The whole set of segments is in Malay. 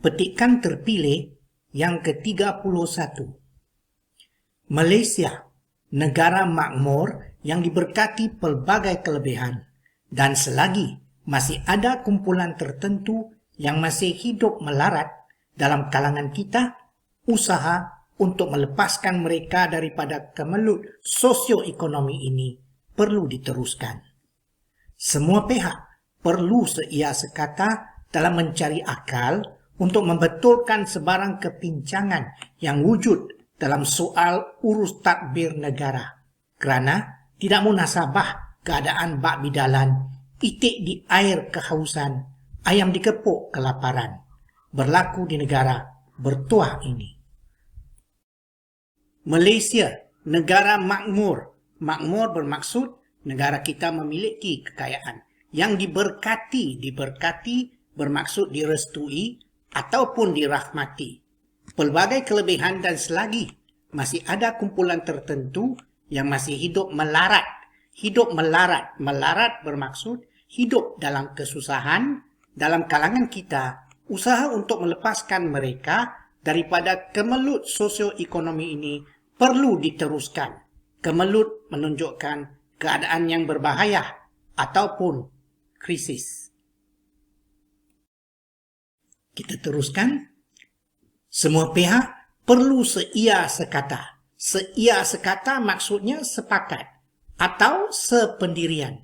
Petikan terpilih yang ke-31. Malaysia, negara makmur yang diberkati pelbagai kelebihan, dan selagi masih ada kumpulan tertentu yang masih hidup melarat dalam kalangan kita, usaha untuk melepaskan mereka daripada kemelut sosioekonomi ini perlu diteruskan. Semua pihak perlu seia sekata dalam mencari akal untuk membetulkan sebarang kepincangan yang wujud dalam soal urus tadbir negara, kerana tidak munasabah keadaan bak bidalan, itik di air kehausan, ayam dikepuk kelaparan berlaku di negara bertuah ini. Malaysia, negara makmur. Makmur bermaksud negara kita memiliki kekayaan yang diberkati bermaksud direstui ataupun dirahmati. Pelbagai kelebihan dan selagi masih ada kumpulan tertentu yang masih hidup melarat. Hidup melarat. Melarat bermaksud hidup dalam kesusahan. Dalam kalangan kita, usaha untuk melepaskan mereka daripada kemelut sosioekonomi ini perlu diteruskan. Kemelut menunjukkan keadaan yang berbahaya ataupun krisis. Kita teruskan. Semua pihak perlu seia sekata. Seia sekata maksudnya sepakat atau sependirian.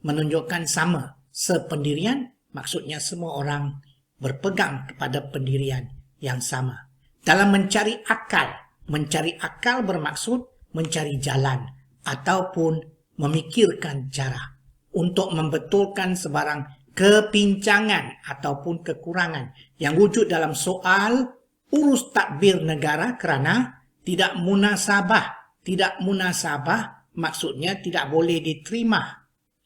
Menunjukkan sama. Sependirian maksudnya semua orang berpegang kepada pendirian yang sama. Dalam mencari akal bermaksud mencari jalan ataupun memikirkan cara untuk membetulkan sebarang kepincangan ataupun kekurangan yang wujud dalam soal urus tadbir negara kerana tidak munasabah. Tidak munasabah maksudnya tidak boleh diterima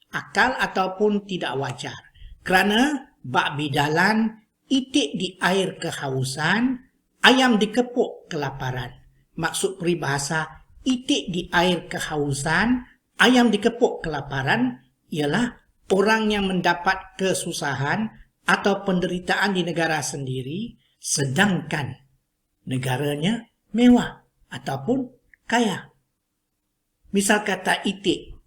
akal ataupun tidak wajar. Kerana bak bidalan, itik di air kehausan, ayam dikepuk kelaparan. Maksud peribahasa itik di air kehausan, ayam dikepuk kelaparan ialah orang yang mendapat kesusahan atau penderitaan di negara sendiri sedangkan negaranya mewah ataupun kaya. Misal kata itik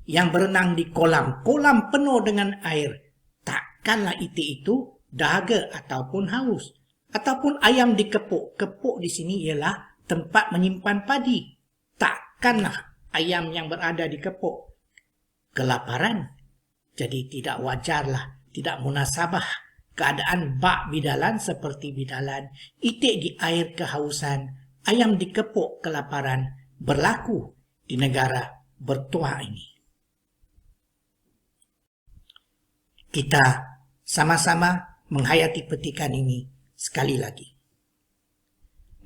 yang berenang di kolam penuh dengan air. Takkanlah itik itu dahaga ataupun haus. Ataupun ayam dikepuk. Kepuk di sini ialah tempat menyimpan padi. Takkanlah ayam yang berada di kepuk kelaparan. Jadi tidak wajarlah, tidak munasabah keadaan bak bidalan seperti bidalan, itik di air kehausan, ayam dikepuk kelaparan berlaku di negara bertuah ini. Kita sama-sama menghayati petikan ini sekali lagi.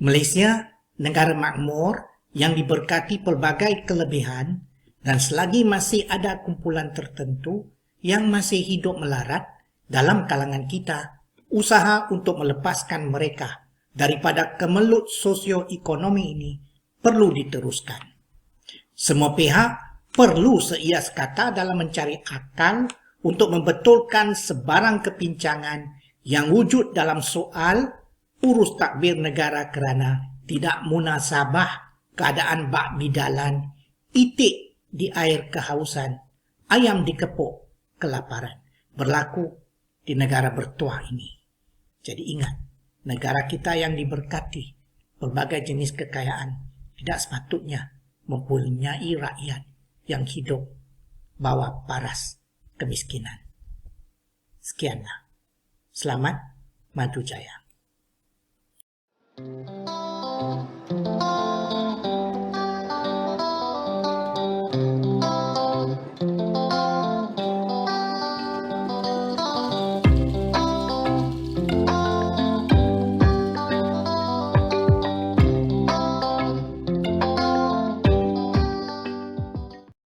Malaysia, negara makmur yang diberkati pelbagai kelebihan, dan selagi masih ada kumpulan tertentu yang masih hidup melarat dalam kalangan kita, usaha untuk melepaskan mereka daripada kemelut sosioekonomi ini perlu diteruskan. Semua pihak perlu seia sekata dalam mencari akal untuk membetulkan sebarang kepincangan yang wujud dalam soal urus tadbir negara kerana tidak munasabah keadaan bak bidalan, itik di air kehausan, ayam dikepuk kelaparan berlaku di negara bertuah ini. Jadi ingat, negara kita yang diberkati berbagai jenis kekayaan tidak sepatutnya mempunyai rakyat yang hidup bawah paras kemiskinan. Sekianlah. Selamat Madu Jaya.